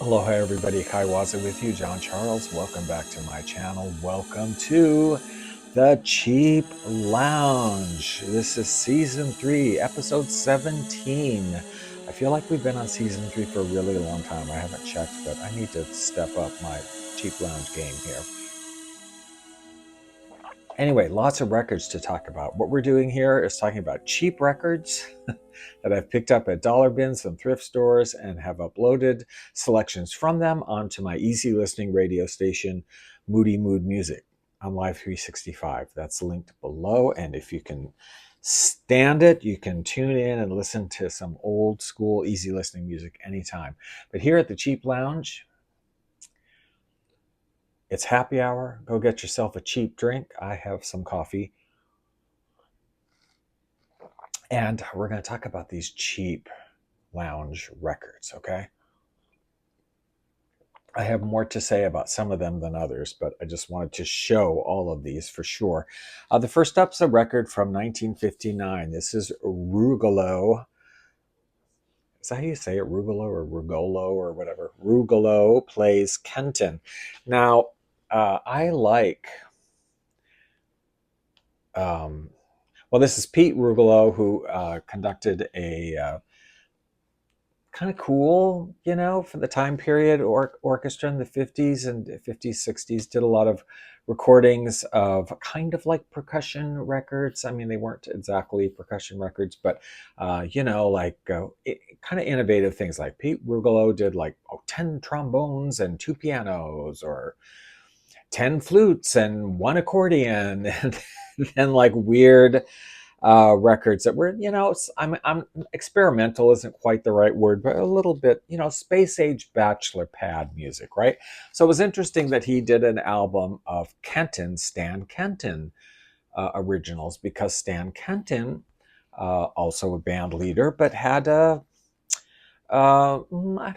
Aloha everybody, Kaiwaza with you, John Charles. Welcome back to my channel. Welcome to the Cheap Lounge. This is season 3, episode 17. I feel like we've been on season 3 for a really long time. I haven't checked, but I need to step up my Cheap Lounge game here. Anyway, lots of records to talk about. What we're doing here is talking about cheap records that I've picked up at dollar bins and thrift stores and have uploaded selections from them onto my easy listening radio station, Moody Mood Music, on Live 365. That's linked below, and if you can stand it, you can tune in and listen to some old school easy listening music anytime. But here at the Cheap Lounge, it's happy hour. Go get yourself a cheap drink. I have some coffee. And we're going to talk about these cheap lounge records, okay? I have more to say about some of them than others, but I just wanted to show all of these for sure. The first up's a record from 1959. This is Rugolo. Is that how you say it? Rugolo or Rugolo or whatever. Rugolo plays Kenton. Now, I like... well, this is Pete Rugolo, who conducted a kind of cool, for the time period, orchestra in the 50s and 50s, 60s, did a lot of recordings of kind of like percussion records. I mean, they weren't exactly percussion records, but, kind of innovative things. Like Pete Rugolo did 10 trombones and 2 pianos, or 10 flutes and 1 accordion, and then weird records that were, I'm experimental isn't quite the right word, but a little bit, space age bachelor pad music, right? So it was interesting that he did an album of Stan Kenton originals, because Stan Kenton, also a band leader, but had I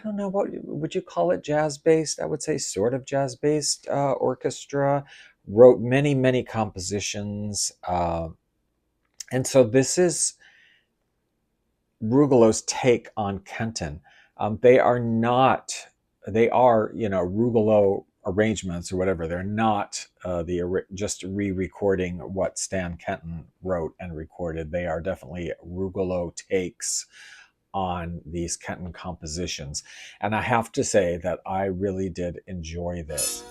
don't know, what would you call it, jazz-based? I would say sort of jazz-based orchestra, wrote many, many compositions. And so this is Rugolo's take on Kenton. They are, Rugolo arrangements or whatever. They're not just re-recording what Stan Kenton wrote and recorded. They are definitely Rugolo takes on these Kenton compositions. And I have to say that I really did enjoy this.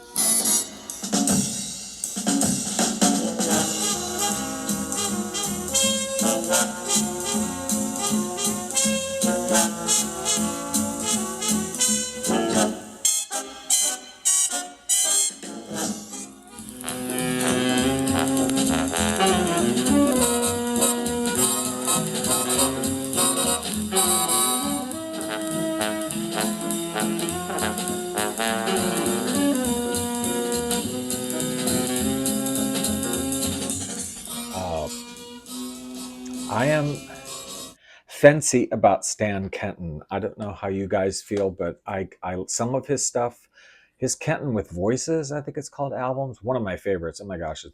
I am fancy about Stan Kenton. I don't know how you guys feel, but I some of his stuff, his Kenton with Voices, I think it's called, albums, one of my favorites. Oh my gosh,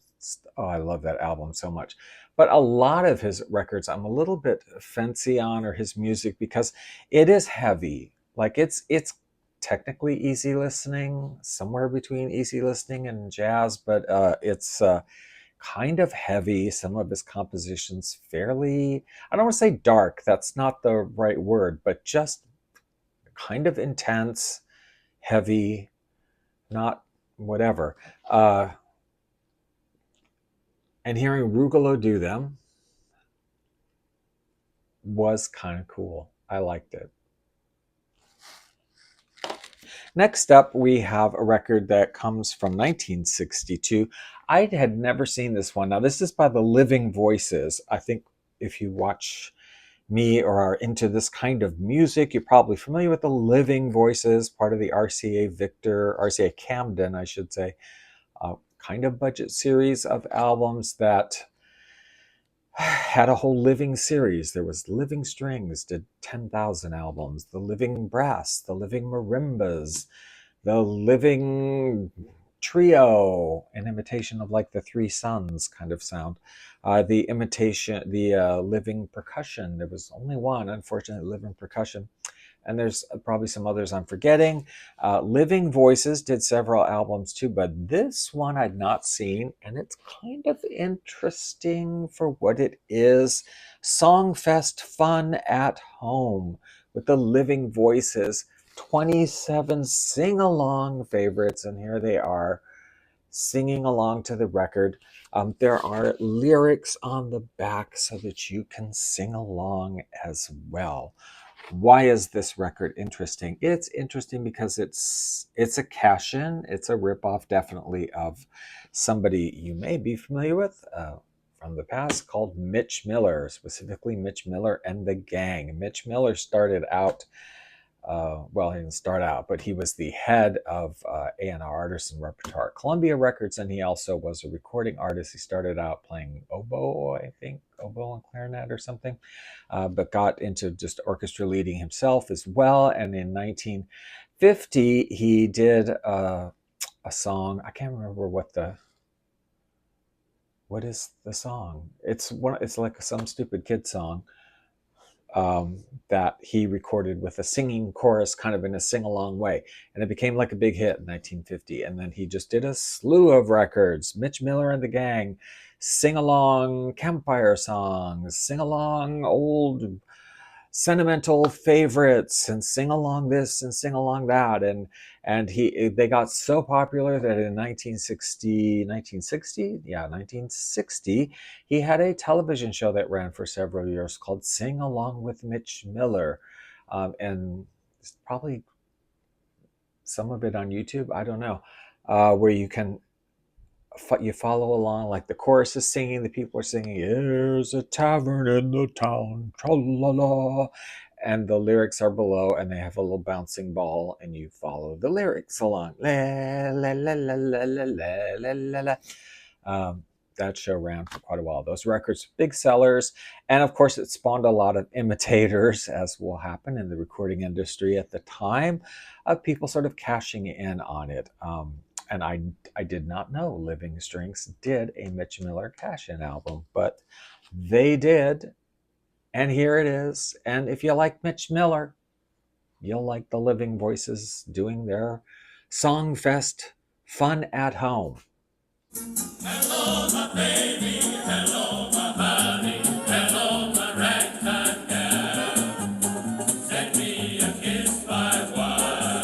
I love that album so much. But a lot of his records I'm a little bit fancy on, or his music, because it is heavy. It's technically easy listening, somewhere between easy listening and jazz, but it's kind of heavy. Some of his compositions fairly, I don't want to say dark, that's not the right word, but just kind of intense, heavy, not whatever. And hearing Rugolo do them was kind of cool. I liked it. Next up, we have a record that comes from 1962. I had never seen this one. Now, this is by the Living Voices. I think if you watch me or are into this kind of music, you're probably familiar with the Living Voices, part of the RCA Camden, I should say, kind of budget series of albums that had a whole Living series. There was Living Strings, did 10,000 albums, the Living Brass, the Living Marimbas, the Living Trio, an imitation of the Three Sons kind of sound. The Living Percussion. There was only one, unfortunately, Living Percussion. and there's probably some others I'm forgetting. Living Voices did several albums too, but this one I'd not seen, and it's kind of interesting for what it is. Songfest Fun at Home with the Living Voices, 27 sing-along favorites, and here they are singing along to the record. There are lyrics on the back so that you can sing along as well. Why is this record interesting? It's interesting because it's a cash-in. It's a ripoff, definitely, of somebody you may be familiar with from the past called Mitch Miller, specifically Mitch Miller and the Gang. Mitch Miller started out well, he didn't start out, but he was the head of A&R Artists and Repertoire at Columbia Records, and he also was a recording artist. He started out playing oboe, I think, oboe and clarinet or something, but got into just orchestra leading himself as well. And in 1950, he did a song. I can't remember what is the song. It's like some stupid kid song. That he recorded with a singing chorus kind of in a sing-along way. And it became like a big hit in 1950. And then he just did a slew of records. Mitch Miller and the Gang, sing-along campfire songs, sing-along old sentimental favorites, and sing along this and sing along that. And they got so popular that in 1960, he had a television show that ran for several years called Sing Along with Mitch Miller. And it's probably some of it on YouTube, I don't know, where you follow along, like the chorus is singing, the people are singing, "There's a tavern in the town, tra-la-la," and the lyrics are below, and they have a little bouncing ball, and you follow the lyrics along. La, la, la, la, la, la, la, la, la. That show ran for quite a while. Those records, big sellers, and of course it spawned a lot of imitators, as will happen in the recording industry at the time, of people sort of cashing in on it. And I did not know Living Strings did a Mitch Miller cash-in album, but they did, and here it is. And if you like Mitch Miller, you'll like the Living Voices doing their Songfest Fun at Home. Hello, my baby. Hello, my honey. Hello, my ragtime gal. Send me a kiss by wire.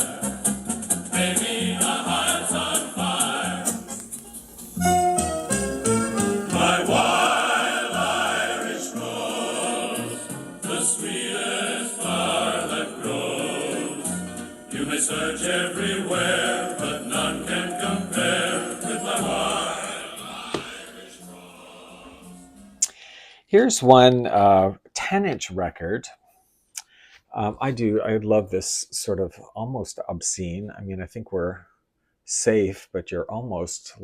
Baby, my heart's on fire. My wild Irish rose, the sweetest flower that grows. You may search everywhere, but none can compare with my wild. Here's one 10-inch record. I love this sort of almost obscene. I mean, I think we're safe, but you're almost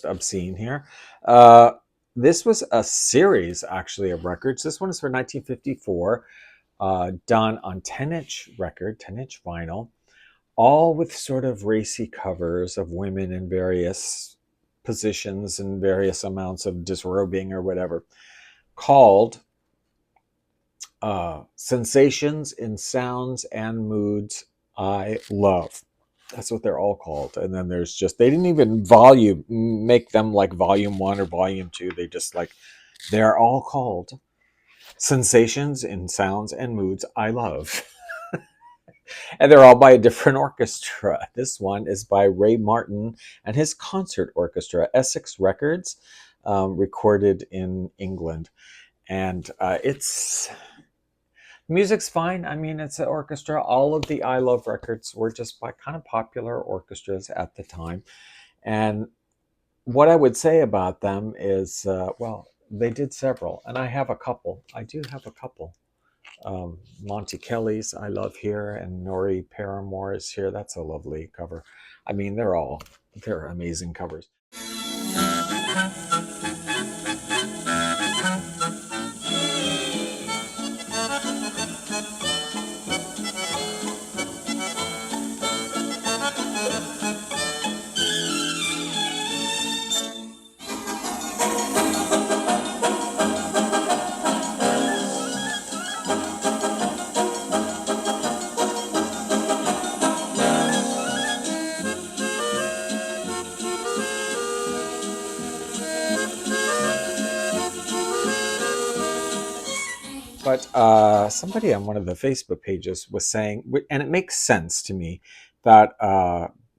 obscene here. This was a series, actually, of records. This one is for 1954, done on 10-inch record, 10-inch vinyl, all with sort of racy covers of women in various positions and various amounts of disrobing or whatever, called Sensations in Sounds and Moods I Love. That's what they're all called. And then there's just, they didn't even make them like volume 1 or volume 2. They're all called Sensations in Sounds and Moods I Love. And they're all by a different orchestra. This one is by Ray Martin and his concert orchestra, Essex Records, recorded in England. And music's fine. I mean, it's an orchestra. All of the I Love records were just by kind of popular orchestras at the time. And what I would say about them is, well, they did several. And I have a couple. I do have a couple. Monty Kelly's I Love Here and Nori Paramore is Here. That's a lovely cover. I mean, they're amazing covers. what somebody on one of the Facebook pages was saying, and it makes sense to me, that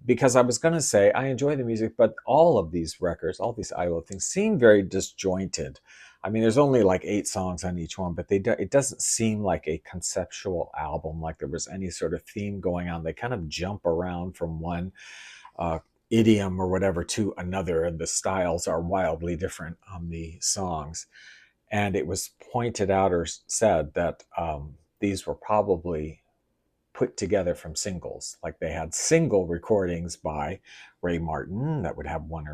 because I was going to say I enjoy the music, but all of these records, all these ILO things seem very disjointed. I mean, there's only like 8 songs on each one, but it doesn't seem like a conceptual album, like there was any sort of theme going on. They kind of jump around from one idiom or whatever to another, and the styles are wildly different on the songs. And it was pointed out or said that these were probably put together from singles. Like they had single recordings by Ray Martin that would have one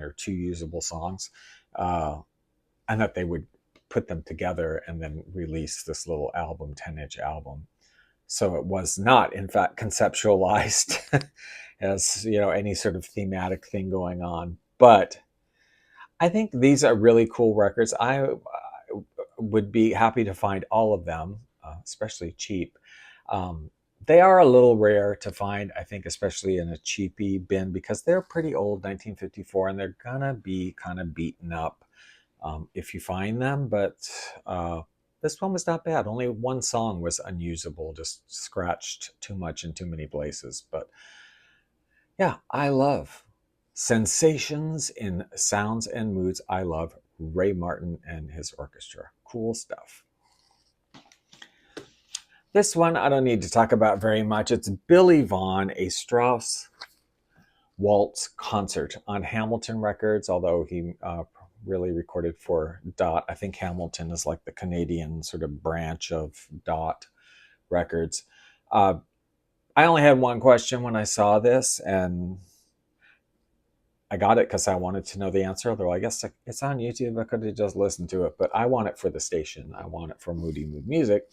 or two usable songs, and that they would put them together and then release this little album, 10-inch album. So it was not, in fact, conceptualized as, any sort of thematic thing going on. But I think these are really cool records. I would be happy to find all of them, especially cheap. They are a little rare to find, I think, especially in a cheapy bin, because they're pretty old, 1954, and they're gonna be kind of beaten up if you find them. But this one was not bad. Only one song was unusable, just scratched too much in too many places. But yeah, I love sensations in sounds and moods. I love Ray Martin and his orchestra. Cool stuff. This one I don't need to talk about very much. It's Billy Vaughn, a Strauss Waltz concert on Hamilton Records, although he really recorded for Dot. I think Hamilton is like the Canadian sort of branch of Dot Records. I only had one question when I saw this, and I got it because I wanted to know the answer. Although I guess it's on YouTube, I could have just listened to it. But I want it for the station. I want it for Moody Mood Music.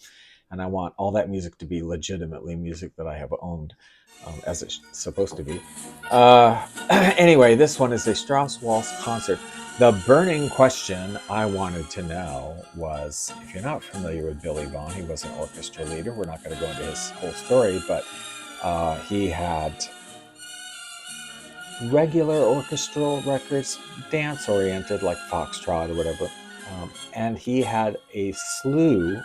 And I want all that music to be legitimately music that I have owned, as it's supposed to be. Anyway, this one is a Strauss Waltz concert. The burning question I wanted to know was, if you're not familiar with Billy Vaughn, he was an orchestra leader. We're not going to go into his whole story, but he had regular orchestral records, dance-oriented, like Foxtrot or whatever. And he had a slew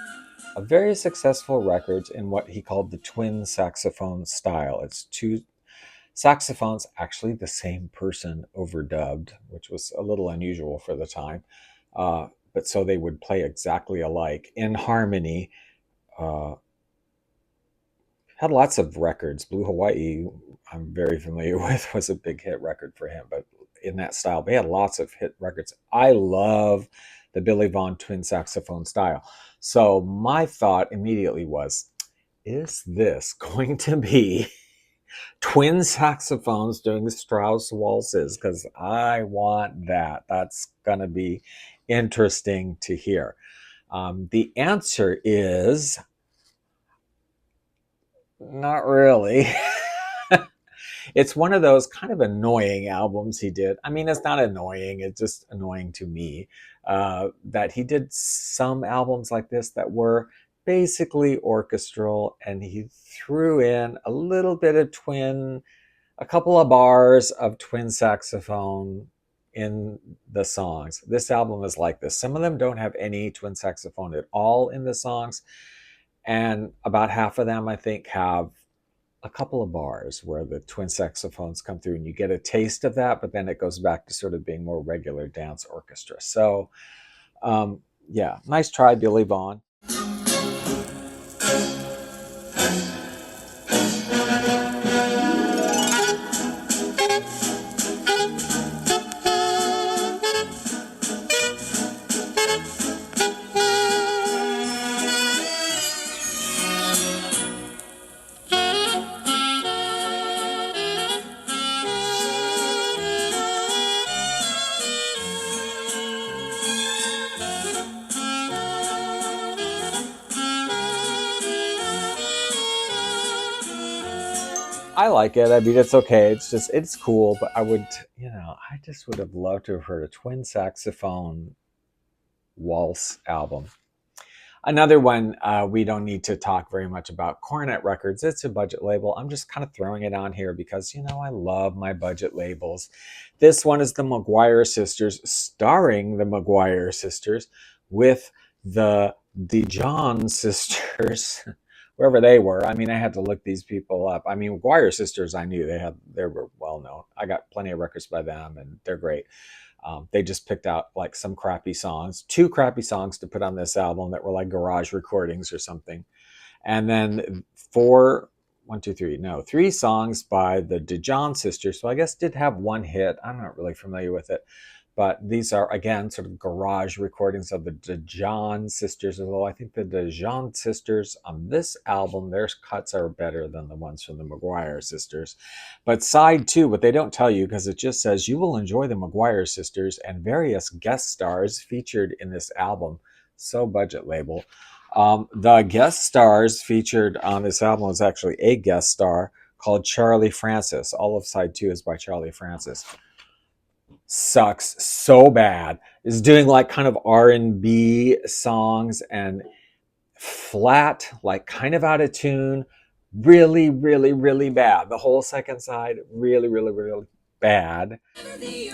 of very successful records in what he called the twin saxophone style. It's 2 saxophones, actually the same person overdubbed, which was a little unusual for the time. But so they would play exactly alike in harmony. Had lots of records. Blue Hawaii, I'm very familiar with, was a big hit record for him, but in that style. But he had lots of hit records. I love the Billy Vaughn twin saxophone style. So my thought immediately was, is this going to be twin saxophones doing the Strauss waltzes? Because I want that. That's going to be interesting to hear. The answer is not really. It's one of those kind of annoying albums he did. I mean, it's not annoying. It's just annoying to me that he did some albums like this that were basically orchestral, and he threw in a little bit of a couple of bars of twin saxophone in the songs. This album is like this. Some of them don't have any twin saxophone at all in the songs, and about half of them, I think, have a couple of bars where the twin saxophones come through, and you get a taste of that, but then it goes back to sort of being more regular dance orchestra. So, yeah, nice try, Billy Vaughn. I like it. I mean, it's okay. It's cool, but I just would have loved to have heard a twin saxophone waltz album. Another one we don't need to talk very much about, Coronet Records. It's a budget label. I'm just kind of throwing it on here because, I love my budget labels. This one is the McGuire Sisters, starring the McGuire Sisters with the DeJohn sisters, wherever they were. I mean, I had to look these people up. I mean, McGuire sisters, I knew they were well known. I got plenty of records by them, and they're great. They just picked out like some crappy songs, two crappy songs to put on this album that were like garage recordings or something, and then three songs by the DeJohn sisters. So I guess did have one hit. I'm not really familiar with it. But these are, again, sort of garage recordings of the DeJohn sisters, although I think the DeJohn sisters on this album, their cuts are better than the ones from the McGuire sisters. But side two, what they don't tell you, because it just says, you will enjoy the McGuire sisters and various guest stars featured in this album. So budget label. The guest stars featured on this album was actually a guest star called Charlie Francis. All of side two is by Charlie Francis. Sucks so bad. Is doing like kind of R&B songs and flat, like kind of out of tune. Really, really, really bad. The whole second side, really, really, really bad. Baby,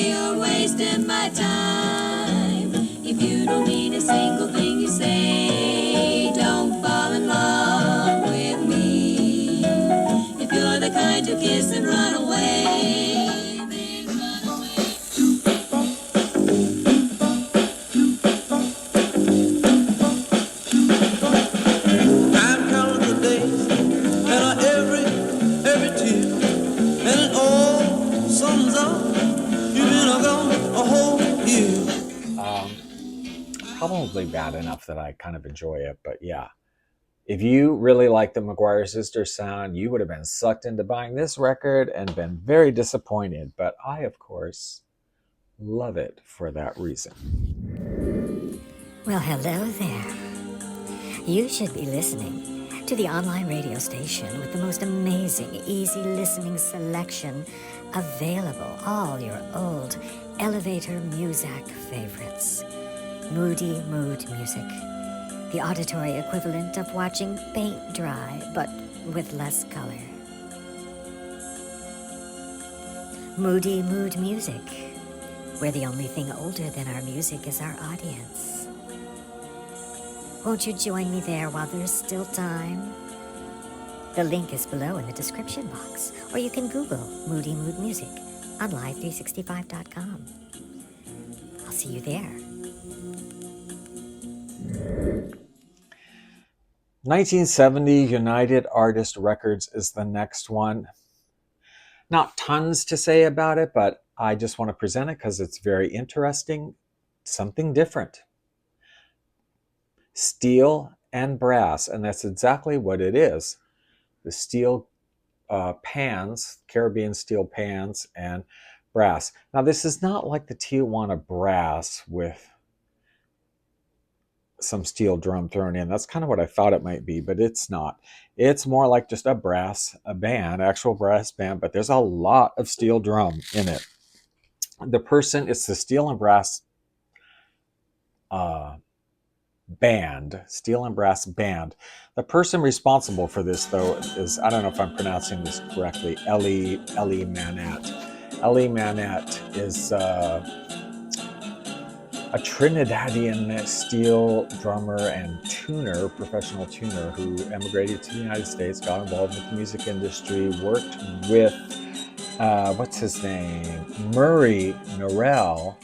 you're wasting my time. If you don't mean a single thing you say, don't fall in love with me. If you're the kind to kiss and run away, then run away. I'm counting the days and every tear, and it all sums up. You've been gone a whole year. Probably bad enough that I kind of enjoy it, but yeah. If you really like the McGuire sisters sound, you would have been sucked into buying this record and been very disappointed. But I, of course, love it for that reason. Well, hello there. You should be listening to the online radio station with the most amazing, easy listening selection available. All your old elevator music favorites. Moody Mood Music. The auditory equivalent of watching paint dry, but with less color. Moody Mood Music, where the only thing older than our music is our audience. Won't you join me there while there's still time? The link is below in the description box, or you can Google Moody Mood Music on live365.com. I'll see you there. 1970 United Artist Records is the next one. Not tons to say about it, but I just want to present it because it's very interesting. Something different. Steel and brass, and that's exactly what it is. The steel pans, Caribbean steel pans, and brass. Now, this is not like the Tijuana brass with some steel drum thrown in. That's kind of what I thought it might be, but it's not. It's more like just a band, actual brass band, but there's a lot of steel drum in it. It's the steel and brass band, steel and brass band. The person responsible for this, though, is, I don't know if I'm pronouncing this correctly, Ellie Mannette. Ellie Mannette is a Trinidadian steel drummer and tuner, professional tuner, who emigrated to the United States, got involved with the music industry, worked with, what's his name? Murray Norell.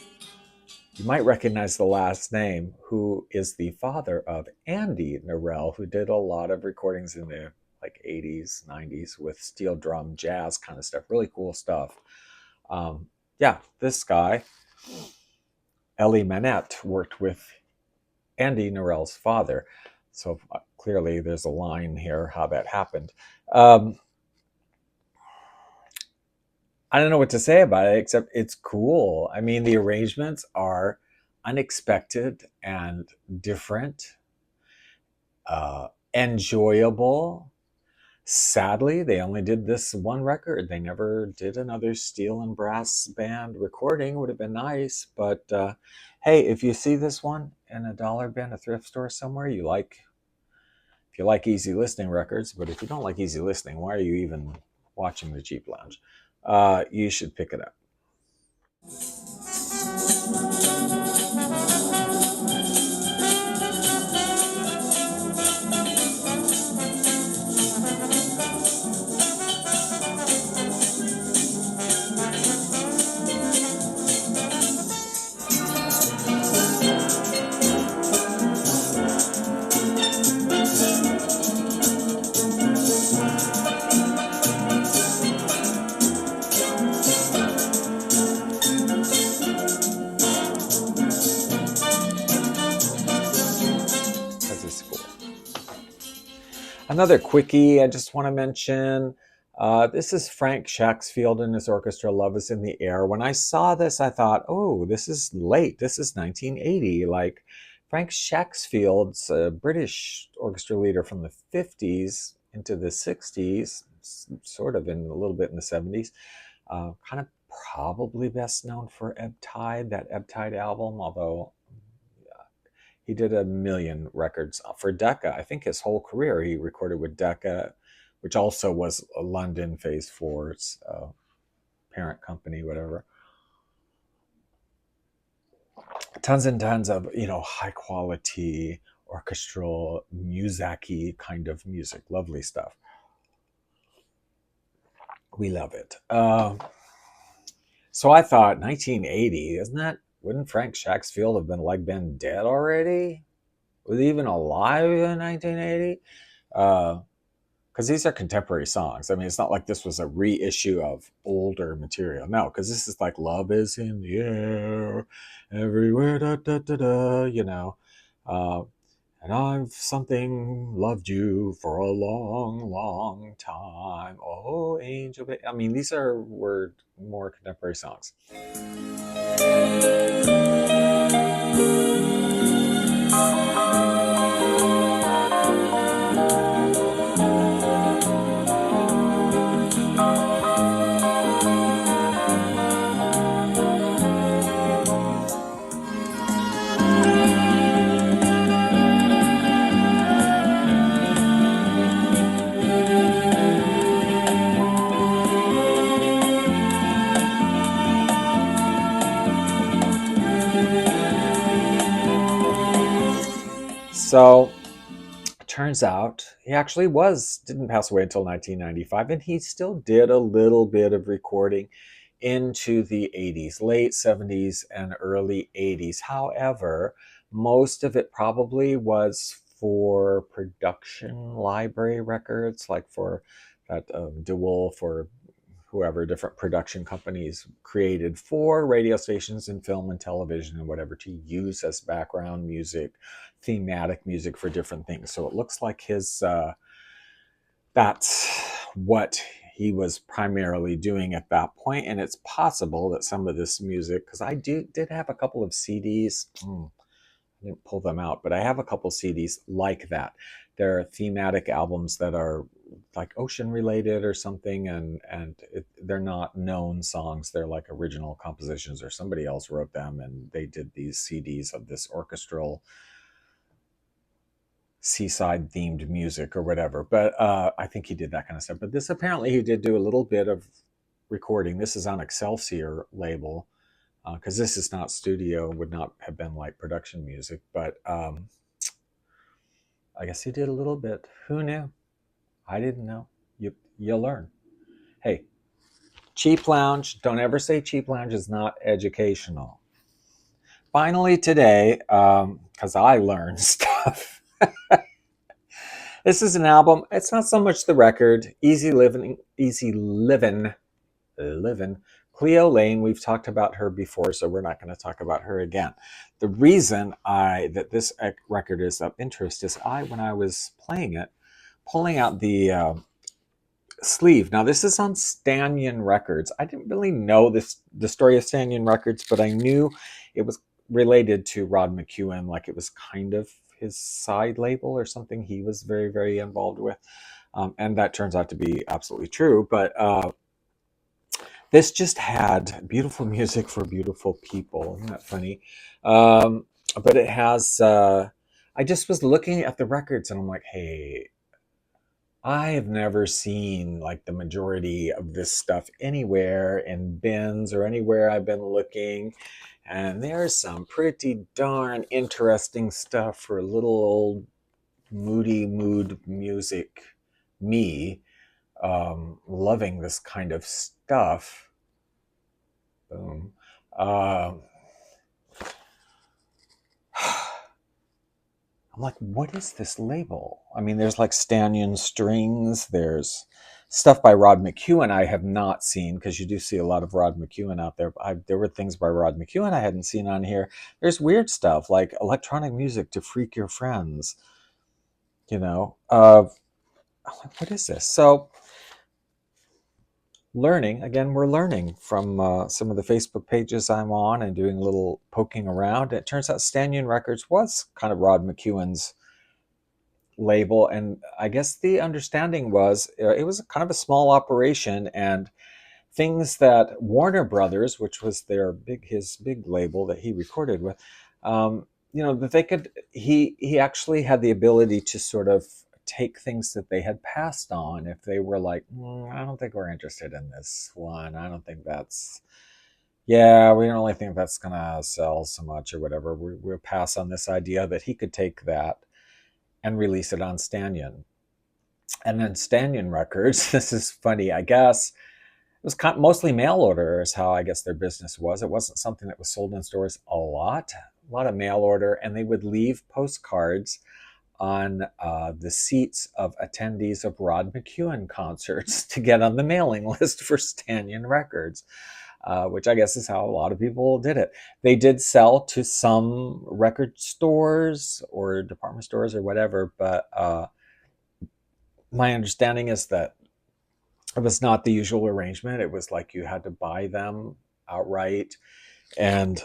You might recognize the last name, who is the father of Andy Norell, who did a lot of recordings in the like 80s, 90s with steel drum, jazz kind of stuff. Really cool stuff. Yeah, this guy, Ellie Mannette, worked with Andy Norell's father. So clearly there's a line here how that happened. I don't know what to say about it, except it's cool. I mean, the arrangements are unexpected and different, enjoyable. Sadly, they only did this one record. They never did another steel and brass band recording. Would have been nice, but hey, if you see this one in a dollar bin, a thrift store somewhere, if you like easy listening records, but if you don't like easy listening, why are you even watching the Cheap Lounge? You should pick it up. Another quickie I just want to mention. This is Frank Chacksfield and his orchestra, Love is in the Air. When I saw this, I thought, oh, this is late. This is 1980. Like, Frank Chacksfield's a British orchestra leader from the 50s into the 60s, sort of in a little bit in the 70s. Kind of probably best known for Ebb Tide, that Ebb Tide album, although he did a million records for Decca. I think his whole career he recorded with Decca, which also was a London Phase Four's parent company, whatever. Tons and tons of high quality orchestral music-y kind of music, lovely stuff. We love it. So I thought 1980, isn't that? Wouldn't Frank Shacksfield have been dead already? Was he even alive in 1980? Because these are contemporary songs. I mean, it's not like this was a reissue of older material. No, because this is like "Love is in the air, everywhere, da da da da," Uh, and I've something loved you for a long, long time. Oh, angel. I mean, these were more contemporary songs. So turns out he actually didn't pass away until 1995, and he still did a little bit of recording into the 80s, late 70s and early 80s. However, most of it probably was for production library records, like for that DeWolf or whoever, different production companies created for radio stations and film and television and whatever to use as background music, thematic music for different things. So it looks like that's what he was primarily doing at that point. And it's possible that some of this music, because I did have a couple of CDs, I didn't pull them out, but I have a couple CDs like that. There are thematic albums that are like ocean related or something, they're not known songs. They're like original compositions, or somebody else wrote them, and they did these CDs of this orchestral seaside themed music or whatever. But I think he did that kind of stuff. But this, apparently he did do a little bit of recording. This is on Excelsior label, because this is not studio, would not have been like production music, but I guess he did a little bit. Who knew? I didn't know. You learn. Hey, Cheap Lounge, don't ever say Cheap Lounge is not educational. Finally today, because I learned stuff. This is an album. It's not so much the record. Easy Livin'. Cleo Laine, we've talked about her before, so we're not going to talk about her again. The reason that this record is of interest is when I was playing it, pulling out the sleeve. Now, this is on Stannion Records. I didn't really know the story of Stannion Records, but I knew it was related to Rod McEwen, like it was kind of his side label or something he was very, very involved with. And that turns out to be absolutely true. But this just had beautiful music for beautiful people. Isn't that funny? But it has, I just was looking at the records and I'm like, hey, I have never seen like the majority of this stuff anywhere in bins or anywhere I've been looking. And there's some pretty darn interesting stuff for little old moody mood music me, loving this kind of stuff. Boom. I'm like, what is this label? I mean, there's like Stannion Strings. There's stuff by Rod McEwen I have not seen, because you do see a lot of Rod McEwen out there. There were things by Rod McEwen I hadn't seen on here. There's weird stuff like electronic music to freak your friends. what is this? So learning, again, we're learning from some of the Facebook pages I'm on and doing a little poking around. It turns out Stannion Records was kind of Rod McEwen's label, and I guess the understanding was it was kind of a small operation, and things that Warner Brothers, which was his big label that he recorded with, that they could. He actually had the ability to sort of take things that they had passed on if they were like, I don't think we're interested in this one. I don't think that's. Yeah, we don't really think that's gonna sell so much or whatever. We'll pass on this idea that he could take that and release it on Stannion. And then Stannion Records, this is funny, I guess, it was mostly mail order is how I guess their business was. It wasn't something that was sold in stores a lot of mail order, and they would leave postcards on the seats of attendees of Rod McEwen concerts to get on the mailing list for Stannion Records, which I guess is how a lot of people did it. They did sell to some record stores or department stores or whatever, but my understanding is that it was not the usual arrangement. It was like you had to buy them outright, and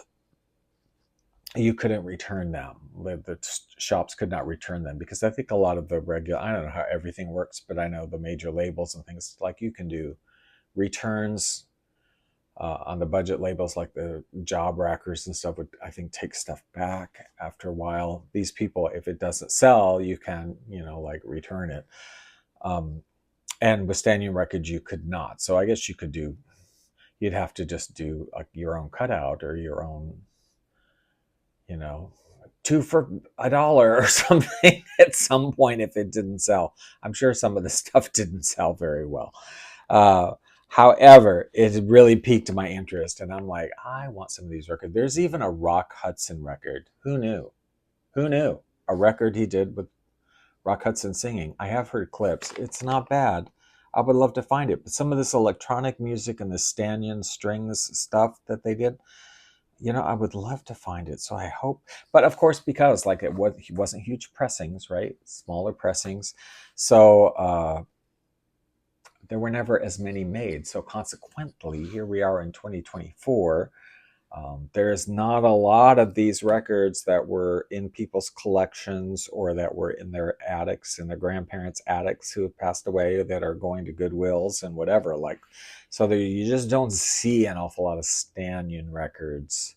you couldn't return them. The shops could not return them because I think a lot of the I don't know how everything works, but I know the major labels and things like you can do returns on the budget labels, like the job rackers and stuff would, I think, take stuff back after a while. These people, if it doesn't sell, you can, like return it. And with Stannion Records, you could not. So I guess you'd have to just do your own cutout or your own, two for $1 or something at some point if it didn't sell. I'm sure some of the stuff didn't sell very well. However, it really piqued my interest, and I'm like, I want some of these records. There's even a Rock Hudson record. Who knew? Who knew? A record he did with Rock Hudson singing. I have heard clips. It's not bad. I would love to find it. But some of this electronic music and the Stannion strings stuff that they did, I would love to find it. So I hope. But of course, because like it wasn't huge pressings, right? Smaller pressings. So there were never as many made. So consequently, here we are in 2024. There's not a lot of these records that were in people's collections or that were in their attics, in their grandparents' attics who have passed away, that are going to Goodwills and whatever. So you just don't see an awful lot of Stannion records,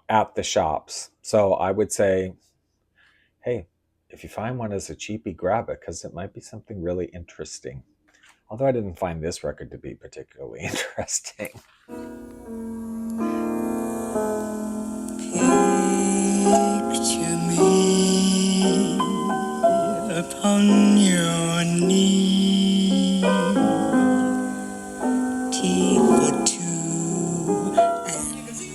at the shops. So I would say, hey, if you find one as a cheapie, grab it, because it might be something really interesting. Although I didn't find this record to be particularly interesting. Picture me upon your knee, tea for two,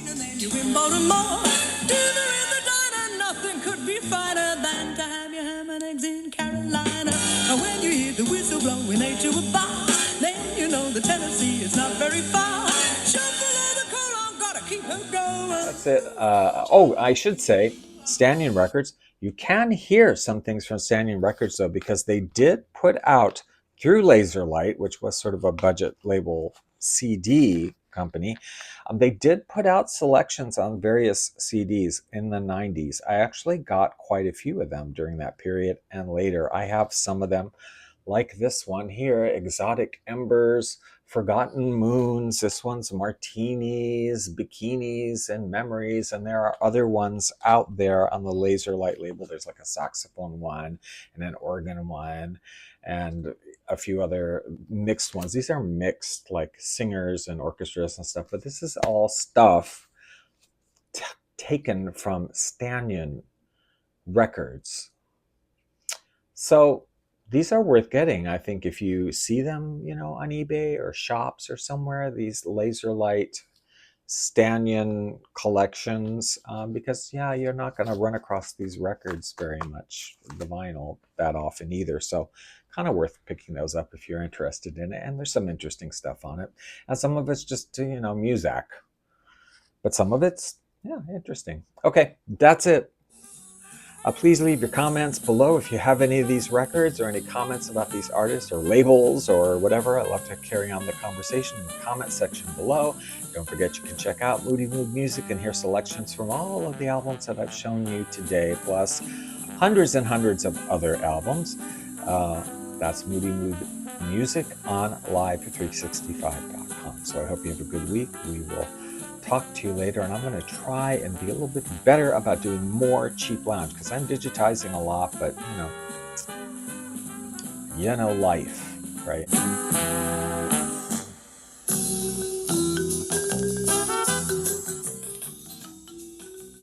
and you in Baltimore, dinner in the diner. Nothing could be finer than to have your ham and eggs in Carolina. And when you hear the whistle blowing at you a bar, then you know the Tennessee is not very far. That's it. I should say, Stannion Records. You can hear some things from Stannion Records, though, because they did put out through Laserlight, which was sort of a budget label CD company. They did put out selections on various CDs in the 90s. I actually got quite a few of them during that period and later. I have some of them, like this one here, Exotic Embers, Forgotten Moons. This one's Martinis, Bikinis, and Memories. And there are other ones out there on the Laserlight label. There's like a saxophone one and an organ one and a few other mixed ones. These are mixed, like singers and orchestras and stuff. But this is all stuff taken from Stannion Records. So these are worth getting, I think, if you see them, on eBay or shops or somewhere, these Laserlight Stannion collections, because, you're not going to run across these records very much, the vinyl, that often either. So kind of worth picking those up if you're interested in it. And there's some interesting stuff on it. And some of it's just, music. But some of it's, interesting. Okay, that's it. Please leave your comments below if you have any of these records or any comments about these artists or labels or whatever. I'd love to carry on the conversation in the comment section below. Don't forget you can check out Moody Mood Music and hear selections from all of the albums that I've shown you today, plus hundreds and hundreds of other albums. That's Moody Mood Music on live365.com. So I hope you have a good week. We will talk to you later, and I'm going to try and be a little bit better about doing more cheap lounge, because I'm digitizing a lot, but you know, life, right?